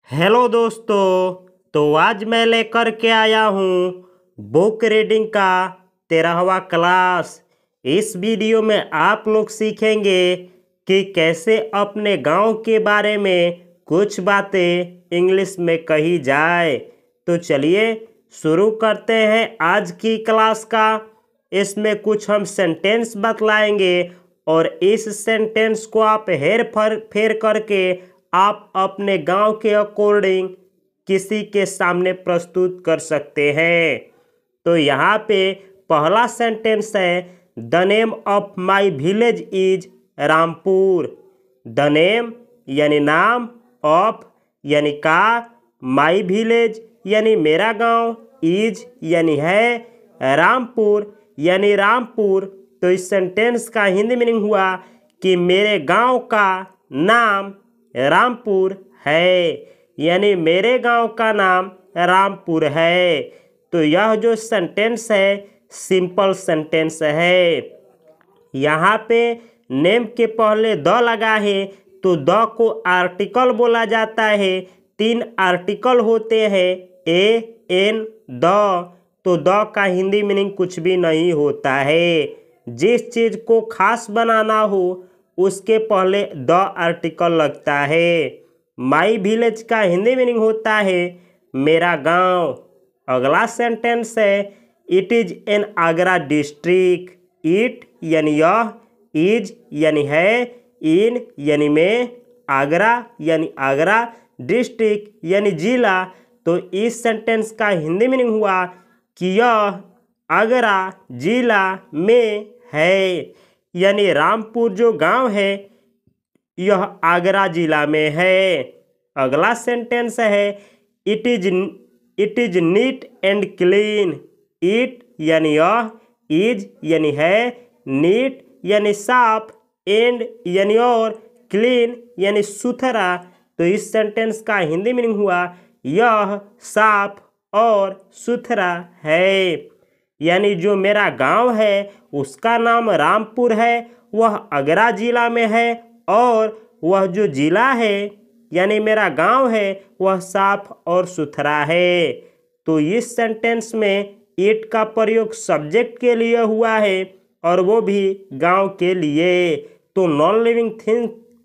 Hello दोस्तों। तो आज मैं लेकर के आया हूँ बुक रीडिंग का 13वां क्लास। इस वीडियो में आप लोग सीखेंगे कि कैसे अपने गांव के बारे में कुछ बातें इंग्लिश में कही जाए। तो चलिए शुरू करते हैं आज की क्लास का। इसमें कुछ हम सेंटेंस बतलाएंगे और इस सेंटेंस को आप हेर फेर करके आप अपने गांव के अकॉर्डिंग किसी के सामने प्रस्तुत कर सकते हैं। तो यहाँ पे पहला सेंटेंस है, the name of my village is Rampur. The name यानी नाम, ऑफ यानी का, माई विलेज यानी मेरा गांव, इज यानी है, रामपुर यानी रामपुर। तो इस सेंटेंस का हिंदी मीनिंग हुआ कि मेरे गांव का नाम रामपुर है, यानी मेरे गांव का नाम रामपुर है। तो यह जो सेंटेंस है सिंपल सेंटेंस है। यहाँ पे नेम के पहले द लगा है तो द को आर्टिकल बोला जाता है। 3 आर्टिकल होते हैं, ए, एन, द। तो द का हिंदी मीनिंग कुछ भी नहीं होता है। जिस चीज़ को खास बनाना हो उसके पहले द आर्टिकल लगता है। माई विलेज का हिंदी मीनिंग होता है मेरा गांव। अगला सेंटेंस है, it is an Agra district. It यानी यह, इज यानी है, इन यानी में, आगरा यानी आगरा, डिस्ट्रिक्ट यानी जिला। तो इस सेंटेंस का हिंदी मीनिंग हुआ कि यह आगरा जिला में है, यानी रामपुर जो गांव है यह आगरा जिला में है। अगला सेंटेंस है, it is NEET and clean. It यानी यह, इज यानी है, नीट यानी साफ, एंड यानी और, क्लीन यानी सुथरा। तो इस सेंटेंस का हिंदी मीनिंग हुआ यह साफ और सुथरा है, यानी जो मेरा गांव है उसका नाम रामपुर है, वह आगरा जिला में है, और वह जो जिला है यानी मेरा गांव है वह साफ और सुथरा है। तो इस सेंटेंस में इट का प्रयोग सब्जेक्ट के लिए हुआ है और वो भी गांव के लिए। तो नॉन लिविंग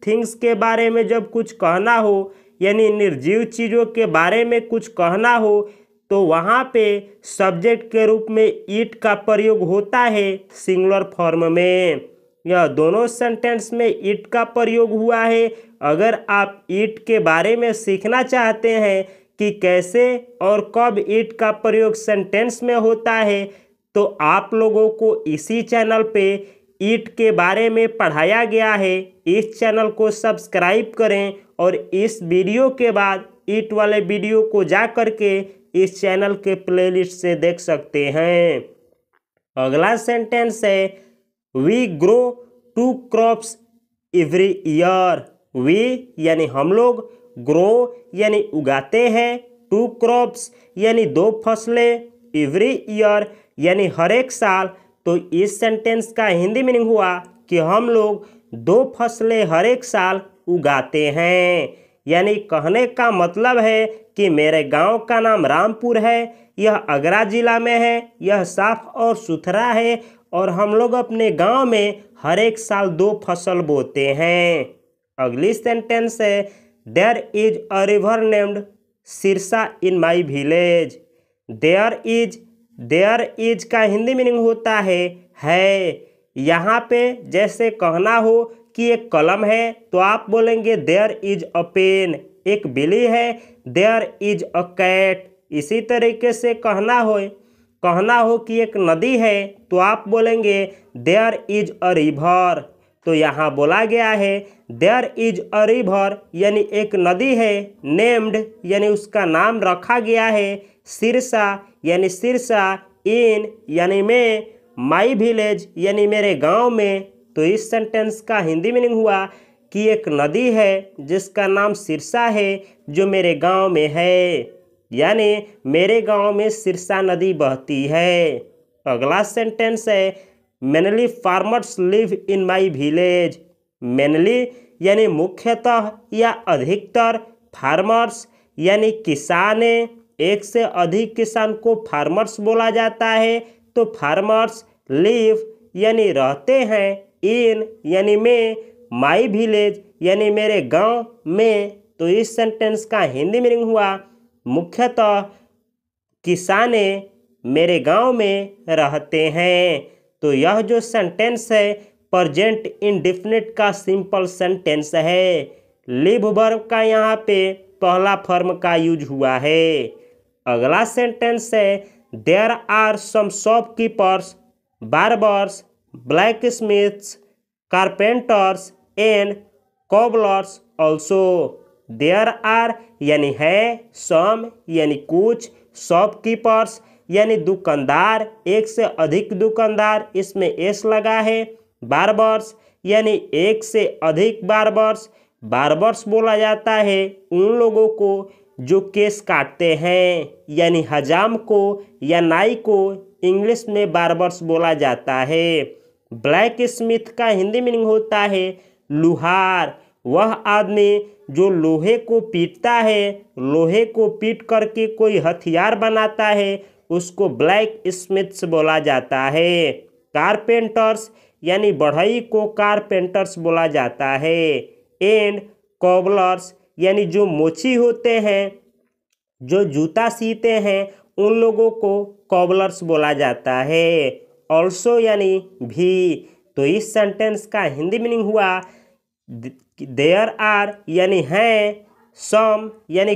थिंग्स के बारे में जब कुछ कहना हो, यानी निर्जीव चीज़ों के बारे में कुछ कहना हो, तो वहाँ पे सब्जेक्ट के रूप में इट का प्रयोग होता है सिंगुलर फॉर्म में। यह दोनों सेंटेंस में इट का प्रयोग हुआ है। अगर आप इट के बारे में सीखना चाहते हैं कि कैसे और कब इट का प्रयोग सेंटेंस में होता है, तो आप लोगों को इसी चैनल पे इट के बारे में पढ़ाया गया है। इस चैनल को सब्सक्राइब करें और इस वीडियो के बाद इट वाले वीडियो को जा करके इस चैनल के प्लेलिस्ट से देख सकते हैं। अगला सेंटेंस है, we grow 2 crops every year. We यानी हम लोग, ग्रो यानी उगाते हैं, 2 क्रॉप्स यानी 2 फसलें, एवरी ईयर यानी हर एक साल। तो इस सेंटेंस का हिंदी मीनिंग हुआ कि हम लोग 2 फसलें हर एक साल उगाते हैं, यानी कहने का मतलब है कि मेरे गांव का नाम रामपुर है, यह आगरा जिला में है, यह साफ और सुथरा है, और हम लोग अपने गांव में हर एक साल 2 फसल बोते हैं। अगली सेंटेंस है, there is a river named Sirsa in my village. There is का हिंदी मीनिंग होता है। यहाँ पे जैसे कहना हो कि एक कलम है तो आप बोलेंगे देयर इज अ पेन। एक बिल्ली है, देयर इज अ कैट। इसी तरीके से कहना हो कि एक नदी है तो आप बोलेंगे देयर इज अ रिवर। तो यहाँ बोला गया है देयर इज अ रिवर यानी एक नदी है, नेम्ड यानी उसका नाम रखा गया है, सिरसा यानी सिरसा, इन यानी में, माई विलेज यानी मेरे गांव में। तो इस सेंटेंस का हिंदी मीनिंग हुआ कि एक नदी है जिसका नाम सिरसा है जो मेरे गांव में है, यानी मेरे गांव में सिरसा नदी बहती है। अगला सेंटेंस है, mainly farmers live in my village. Mainly यानी मुख्यतः या अधिकतर, फार्मर्स यानी किसान है। एक से अधिक किसान को फार्मर्स बोला जाता है। तो फार्मर्स लिव यानी रहते हैं, इन यानी में, माई विलेज यानी मेरे गांव में। तो इस सेंटेंस का हिंदी मीनिंग हुआ मुख्यतः किसाने मेरे गांव में रहते हैं। तो यह जो सेंटेंस है प्रेजेंट इंडेफिनिट का सिंपल सेंटेंस है। लिव वर्ब का यहाँ पे पहला फॉर्म का यूज हुआ है। अगला सेंटेंस है there are some shopkeepers, barbers, blacksmiths, carpenters and cobblers also. There are यानी है, सम यानी कुछ, शॉपकीपर्स यानी दुकानदार, एक से अधिक दुकानदार, इसमें एस लगा है। बार्बर्स यानी एक से अधिक बार्बर्स। बार्बर्स बोला जाता है उन लोगों को जो केस काटते हैं, यानी हजाम को या नाई को इंग्लिश में बार्बर्स बोला जाता है। ब्लैक स्मिथ का हिंदी मीनिंग होता है लुहार। वह आदमी जो लोहे को पीटता है, लोहे को पीट करके कोई हथियार बनाता है, उसको ब्लैक स्मिथ्स बोला जाता है। कारपेंटर्स यानी बढ़ई को कारपेंटर्स बोला जाता है। एंड कोबलर्स यानी जो मोची होते हैं, जो जूता सीते हैं, उन लोगों को कोबलर्स बोला जाता है। ऑल्सो यानी भी। तो इस सेंटेंस का हिंदी मीनिंग हुआ देयर आर यानी हैं, सम यानी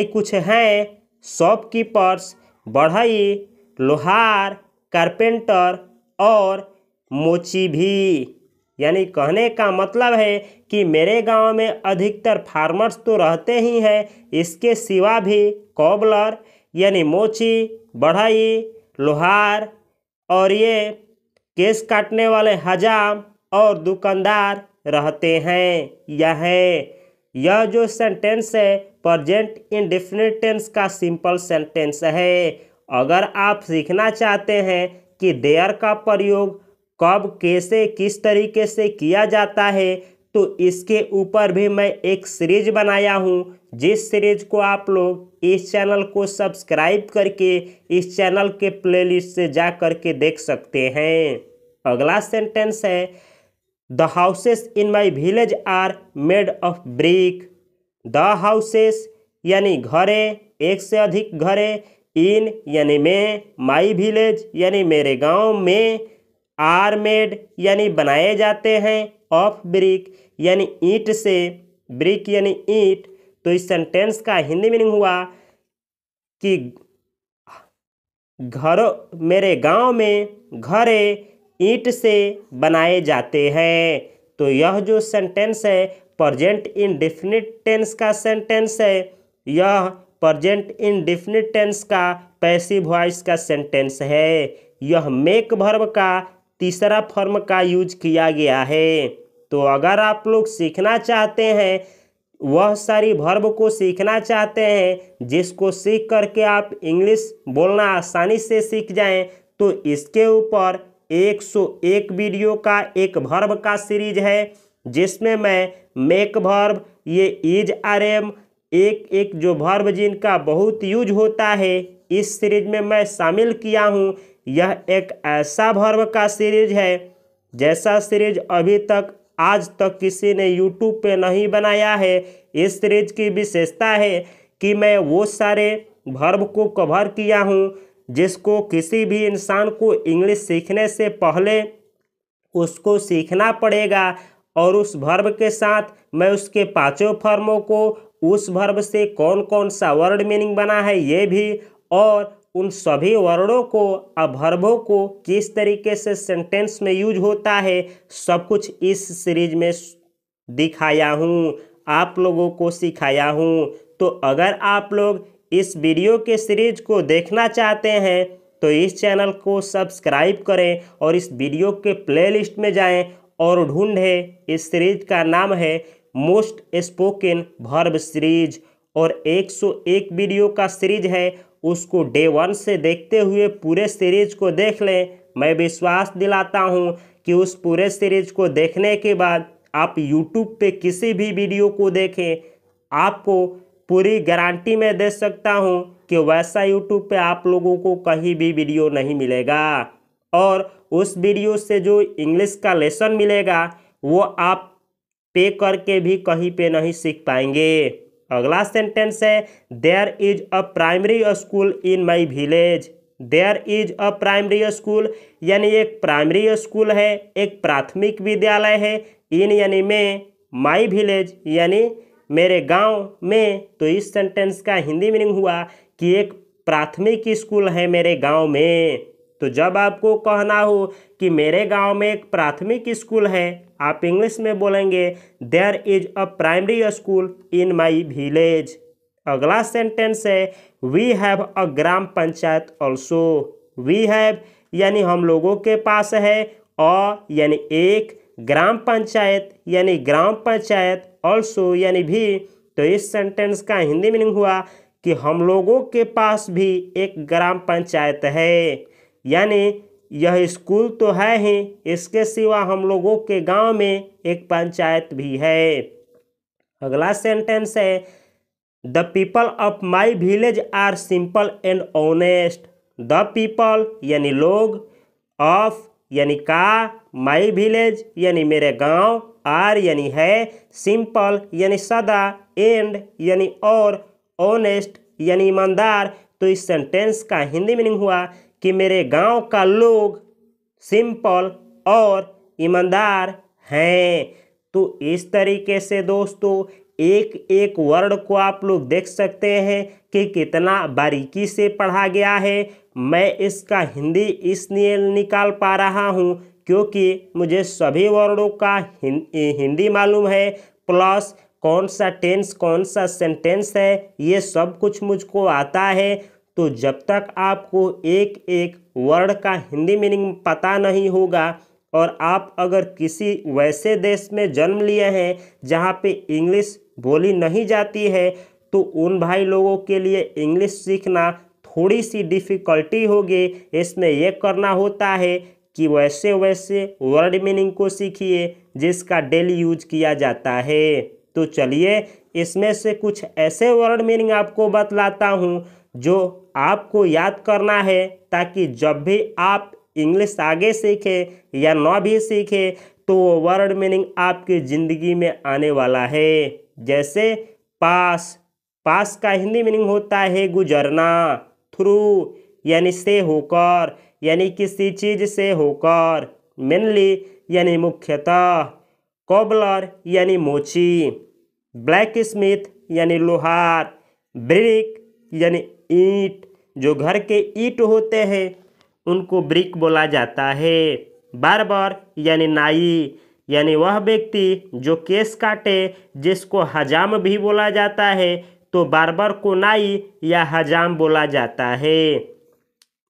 कुछ हैं, शॉपकीपर्स बढ़ई, लोहार, कारपेंटर और मोची भी। यानी कहने का मतलब है कि मेरे गांव में अधिकतर फार्मर्स तो रहते ही हैं, इसके सिवा भी कोबलर यानी मोची, बढ़ई, लोहार और ये केस काटने वाले हजाम और दुकानदार रहते हैं। यह जो सेंटेंस है प्रेजेंट इंडेफिनिट टेंस का सिंपल सेंटेंस है। अगर आप सीखना चाहते हैं कि देयर का प्रयोग कब, कैसे, किस तरीके से किया जाता है, तो इसके ऊपर भी मैं एक सीरीज बनाया हूँ, जिस सीरीज को आप लोग इस चैनल को सब्सक्राइब करके इस चैनल के प्लेलिस्ट से जा करके देख सकते हैं। अगला सेंटेंस है the houses in my village are made of brick. The houses यानी घरे, एक से अधिक घरे, इन यानी में, माई विलेज यानी मेरे गांव में, आर मेड यानी बनाए जाते हैं, ऑफ ब्रिक यानी ईंट से, ब्रिक यानी ईंट। तो इस सेंटेंस का हिंदी मीनिंग हुआ कि घरों, मेरे गांव में घरे ईंट से बनाए जाते हैं। तो यह जो सेंटेंस है प्रेजेंट इंडेफिनिट टेंस का सेंटेंस है। यह प्रेजेंट इंडेफिनिट टेंस का पैसिव वॉइस का सेंटेंस है। यह मेक वर्ब का तीसरा फॉर्म का यूज किया गया है। तो अगर आप लोग सीखना चाहते हैं, वह सारी वर्ब को सीखना चाहते हैं जिसको सीख करके आप इंग्लिश बोलना आसानी से सीख जाएं, तो इसके ऊपर 101 वीडियो का एक वर्ब का सीरीज है, जिसमें मैं मेक वर्ब, ये इज, आर, एम, एक जो वर्ब जिनका बहुत यूज होता है, इस सीरीज में मैं शामिल किया हूँ। यह एक ऐसा वर्ब का सीरीज है जैसा सीरीज अभी तक आज तक किसी ने यूट्यूब पे नहीं बनाया है। इस सीरीज की विशेषता है कि मैं वो सारे वर्ब को कवर किया हूँ जिसको किसी भी इंसान को इंग्लिश सीखने से पहले उसको सीखना पड़ेगा, और उस वर्ब के साथ मैं उसके पांचों फॉर्मों को, उस वर्ब से कौन कौन सा वर्ड मीनिंग बना है ये भी, और उन सभी वर्डों को, वर्बों को किस तरीके से सेंटेंस में यूज होता है, सब कुछ इस सीरीज में दिखाया हूँ, आप लोगों को सिखाया हूँ। तो अगर आप लोग इस वीडियो के सीरीज को देखना चाहते हैं तो इस चैनल को सब्सक्राइब करें और इस वीडियो के प्लेलिस्ट में जाएं और ढूंढें। इस सीरीज का नाम है मोस्ट स्पोकन वर्ब सीरीज, और 101 वीडियो का सीरीज है, उसको डे 1 से देखते हुए पूरे सीरीज को देख लें। मैं विश्वास दिलाता हूं कि उस पूरे सीरीज को देखने के बाद आप यूट्यूब पे किसी भी वीडियो को देखें, आपको पूरी गारंटी मैं दे सकता हूँ कि वैसा यूट्यूब पे आप लोगों को कहीं भी वीडियो नहीं मिलेगा, और उस वीडियो से जो इंग्लिश का लेसन मिलेगा वो आप पे करके भी कहीं पे नहीं सीख पाएंगे। अगला सेंटेंस है, there is a primary school in my village. There is a primary school यानी एक प्राइमरी स्कूल है, एक प्राथमिक विद्यालय है। इन यानी में, माई विलेज यानी मेरे गांव में। तो इस सेंटेंस का हिंदी मीनिंग हुआ कि एक प्राथमिक स्कूल है मेरे गांव में। तो जब आपको कहना हो कि मेरे गांव में एक प्राथमिक स्कूल है, आप इंग्लिश में बोलेंगे there is a primary school in my village. अगला सेंटेंस है, we have a gram panchayat also. We have यानी हम लोगों के पास है, और यानी एक, ग्राम पंचायत यानी ग्राम पंचायत, ऑल्सो यानी भी। तो इस सेंटेंस का हिंदी मीनिंग हुआ कि हम लोगों के पास भी एक ग्राम पंचायत है, यानी यह स्कूल तो है ही, इसके सिवा हम लोगों के गांव में एक पंचायत भी है। अगला सेंटेंस है, the people of my village are simple and honest. The people यानी लोग, ऑफ यानी का, माई विलेज यानी मेरे गांव, आर यानी है, सिंपल यानी सादा, एंड यानी और, ऑनेस्ट यानी ईमानदार। तो इस सेंटेंस का हिंदी मीनिंग हुआ कि मेरे गांव का लोग सिंपल और ईमानदार हैं। तो इस तरीके से दोस्तों एक एक वर्ड को आप लोग देख सकते हैं कि कितना बारीकी से पढ़ा गया है। मैं इसका हिंदी इसलिए निकाल पा रहा हूँ क्योंकि मुझे सभी वर्डों का हिंदी मालूम है, प्लस कौन सा टेंस कौन सा सेंटेंस है ये सब कुछ मुझको आता है। तो जब तक आपको एक एक वर्ड का हिंदी मीनिंग पता नहीं होगा, और आप अगर किसी वैसे देश में जन्म लिए हैं जहाँ पे इंग्लिश बोली नहीं जाती है, तो उन भाई लोगों के लिए इंग्लिश सीखना थोड़ी सी डिफ़िकल्टी होगी। इसमें यह करना होता है कि वैसे वैसे वर्ड मीनिंग को सीखिए जिसका डेली यूज किया जाता है। तो चलिए इसमें से कुछ ऐसे वर्ड मीनिंग आपको बतलाता हूँ जो आपको याद करना है, ताकि जब भी आप इंग्लिश आगे सीखें या ना भी सीखें तो वो वर्ड मीनिंग आपकी ज़िंदगी में आने वाला है। जैसे पास, पास का हिंदी मीनिंग होता है गुजरना। थ्रू यानी से होकर, यानी किसी चीज़ से होकर। मेनली यानी मुख्यतः। कोबलर यानी मोची। ब्लैक स्मिथ यानी लोहार। ब्रिक यानी ईंट, जो घर के ईंट होते हैं उनको ब्रिक बोला जाता है। बार्बर यानी नाई, यानी वह व्यक्ति जो केस काटे, जिसको हजाम भी बोला जाता है, तो बार्बर को नाई या हजाम बोला जाता है।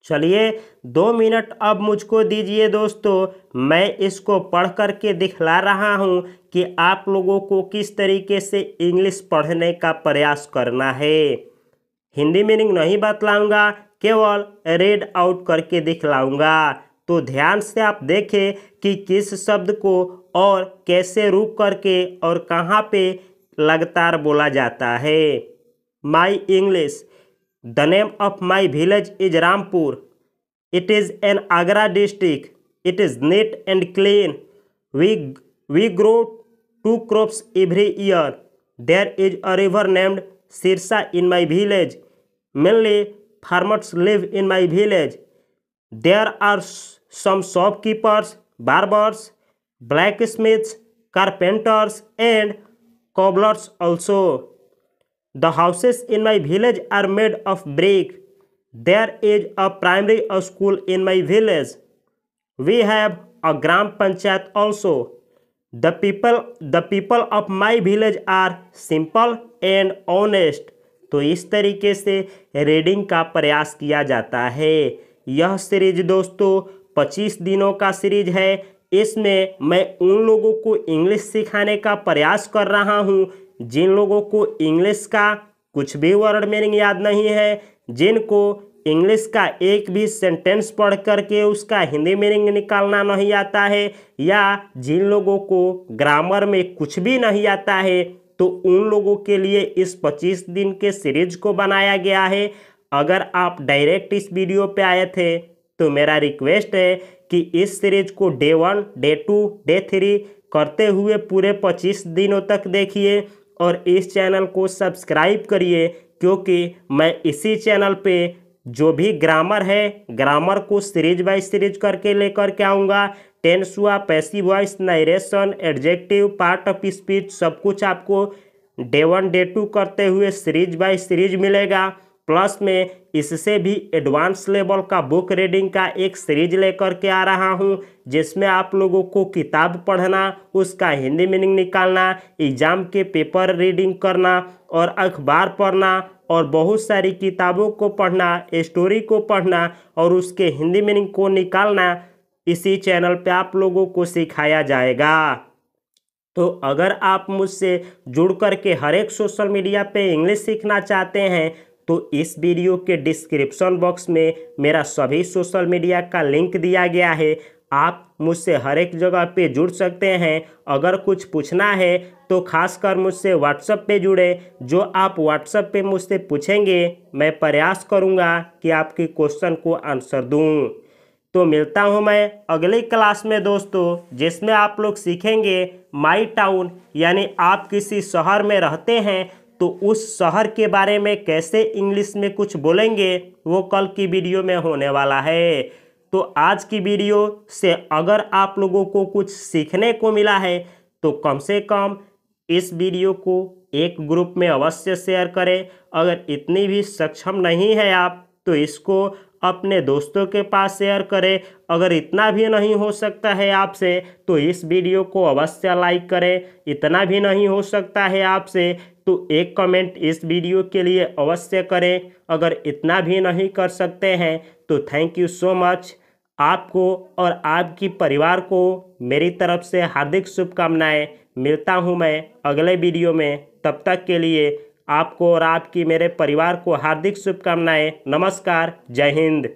चलिए 2 मिनट अब मुझको दीजिए दोस्तों, मैं इसको पढ़ करके दिखला रहा हूँ कि आप लोगों को किस तरीके से इंग्लिश पढ़ने का प्रयास करना है। हिंदी मीनिंग नहीं बतलाऊंगा, केवल रीड आउट करके दिखलाऊंगा। तो ध्यान से आप देखें कि किस शब्द को और कैसे रुक करके और कहाँ पे लगातार बोला जाता है। My English, the name of my village is Rampur. It is an Agra district. It is neat and clean. We grow 2 crops every year. There is a river named Sirsa in my village. Mainly farmers live in my village. There are some shopkeepers, barbers, blacksmiths, carpenters, and cobblers also. The houses in my village are made of brick. There is a primary school in my village. We have a gram panchayat also. The people of my village are simple and honest. तो इस तरीके से reading का प्रयास किया जाता है। यह सीरीज दोस्तों 25 दिनों का सीरीज है। इसमें मैं उन लोगों को इंग्लिश सिखाने का प्रयास कर रहा हूँ जिन लोगों को इंग्लिश का कुछ भी वर्ड मीनिंग याद नहीं है, जिनको इंग्लिश का एक भी सेंटेंस पढ़ करके उसका हिंदी मीनिंग निकालना नहीं आता है, या जिन लोगों को ग्रामर में कुछ भी नहीं आता है, तो उन लोगों के लिए इस 25 दिन के सीरीज को बनाया गया है। अगर आप डायरेक्ट इस वीडियो पे आए थे तो मेरा रिक्वेस्ट है कि इस सीरीज को डे 1, डे 2, डे 3 करते हुए पूरे 25 दिनों तक देखिए और इस चैनल को सब्सक्राइब करिए, क्योंकि मैं इसी चैनल पे जो भी ग्रामर है, ग्रामर को सीरीज बाय सीरीज करके लेकर के आऊँगा। टेंस हुआ, passive voice, narration, adjective, part of speech, सब कुछ आपको डे 1, डे 2 करते हुए सीरीज बाय सीरीज मिलेगा। प्लस में इससे भी एडवांस लेवल का बुक रीडिंग का एक सीरीज लेकर के आ रहा हूँ, जिसमें आप लोगों को किताब पढ़ना, उसका हिंदी मीनिंग निकालना, एग्जाम के पेपर रीडिंग करना और अखबार पढ़ना और बहुत सारी किताबों को पढ़ना, स्टोरी को पढ़ना और उसके हिंदी मीनिंग को निकालना इसी चैनल पे आप लोगों को सिखाया जाएगा। तो अगर आप मुझसे जुड़ कर के हर एक सोशल मीडिया पे इंग्लिश सीखना चाहते हैं तो इस वीडियो के डिस्क्रिप्शन बॉक्स में मेरा सभी सोशल मीडिया का लिंक दिया गया है। आप मुझसे हर एक जगह पे जुड़ सकते हैं। अगर कुछ पूछना है तो खासकर मुझसे व्हाट्सएप पे जुड़े। जो आप व्हाट्सएप पे मुझसे पूछेंगे मैं प्रयास करूँगा कि आपके क्वेश्चन को आंसर दूँ। तो मिलता हूँ मैं अगली क्लास में दोस्तों, जिसमें आप लोग सीखेंगे माई टाउन, यानी आप किसी शहर में रहते हैं तो उस शहर के बारे में कैसे इंग्लिश में कुछ बोलेंगे, वो कल की वीडियो में होने वाला है। तो आज की वीडियो से अगर आप लोगों को कुछ सीखने को मिला है तो कम से कम इस वीडियो को एक ग्रुप में अवश्य शेयर करें। अगर इतनी भी सक्षम नहीं है आप तो इसको अपने दोस्तों के पास शेयर करें। अगर इतना भी नहीं हो सकता है आपसे तो इस वीडियो को अवश्य लाइक करें। इतना भी नहीं हो सकता है आपसे तो एक कमेंट इस वीडियो के लिए अवश्य करें। अगर इतना भी नहीं कर सकते हैं तो थैंक यू सो मच। आपको और आपकी परिवार को मेरी तरफ से हार्दिक शुभकामनाएं। मिलता हूं मैं अगले वीडियो में, तब तक के लिए आपको और आपकी मेरे परिवार को हार्दिक शुभकामनाएं। नमस्कार, जय हिंद।